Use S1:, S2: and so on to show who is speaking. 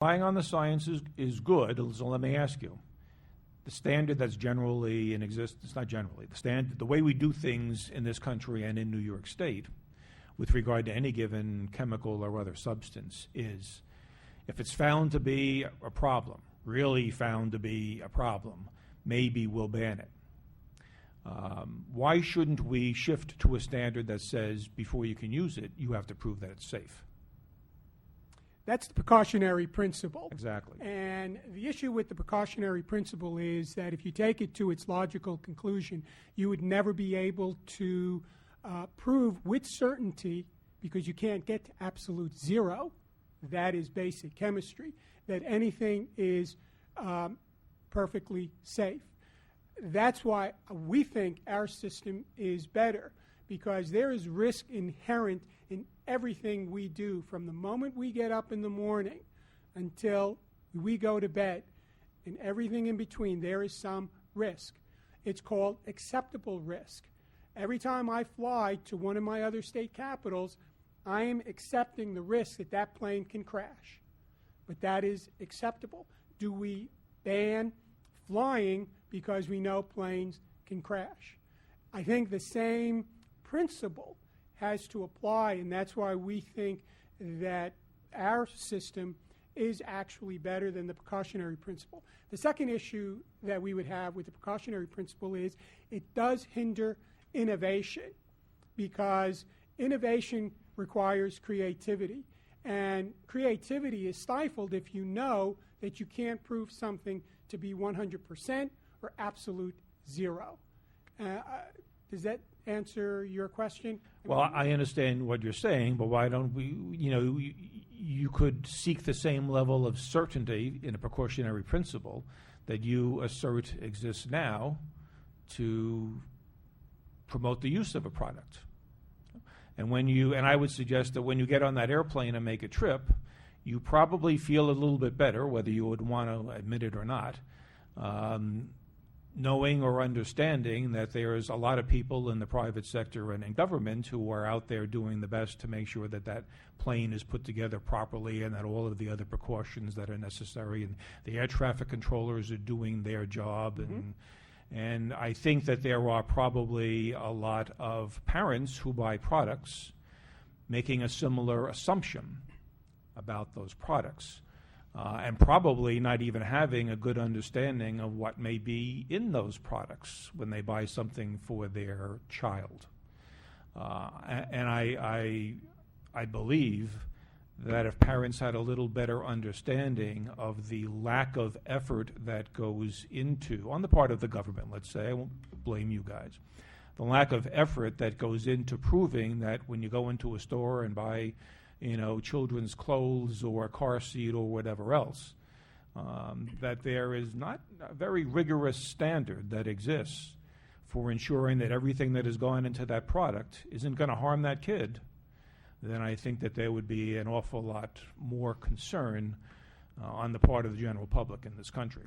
S1: Relying on the science is good, so let me ask you. The standard that's generally in existence, not generally, the way we do things in this country and in New York State with regard to any given chemical or other substance is, if it's found to be a problem, really found to be a problem, maybe we'll ban it. Why shouldn't we shift to a standard that says before you can use it, you have to prove that it's safe?
S2: That's the precautionary principle.
S1: Exactly.
S2: And the issue with the precautionary principle is that if you take it to its logical conclusion, you would never be able to prove with certainty, because you can't get to absolute zero, that is basic chemistry, that anything is perfectly safe. That's why we think our system is better, because there is risk inherent in everything we do from the moment we get up in the morning until we go to bed, and everything in between. There is some risk. It's called acceptable risk. Every time I fly to one of my other state capitals, I am accepting the risk that that plane can crash. But that is acceptable. Do we ban flying because we know planes can crash? I think the same principle has to apply, and that's why we think that our system is actually better than the precautionary principle. The second issue that we would have with the precautionary principle is it does hinder innovation, because innovation requires creativity, and creativity is stifled if you know that you can't prove something to be 100% or absolute zero. Does that answer your question?
S1: Well, I understand what you're saying, but why don't we, you could seek the same level of certainty in a precautionary principle that you assert exists now to promote the use of a product. And I would suggest that when you get on that airplane and make a trip, you probably feel a little bit better, whether you would want to admit it or not, knowing or understanding that there's a lot of people in the private sector and in government who are out there doing the best to make sure that that plane is put together properly and that all of the other precautions that are necessary, and the air traffic controllers are doing their job. And I think that there are probably a lot of parents who buy products making a similar assumption about those products. And probably not even having a good understanding of what may be in those products when they buy something for their child. And I believe that if parents had a little better understanding of the lack of effort that goes into, on the part of the government, let's say, I won't blame you guys, the lack of effort that goes into proving that when you go into a store and buy children's clothes or a car seat or whatever else, that there is not a very rigorous standard that exists for ensuring that everything that is going into that product isn't going to harm that kid, then I think that there would be an awful lot more concern on the part of the general public in this country.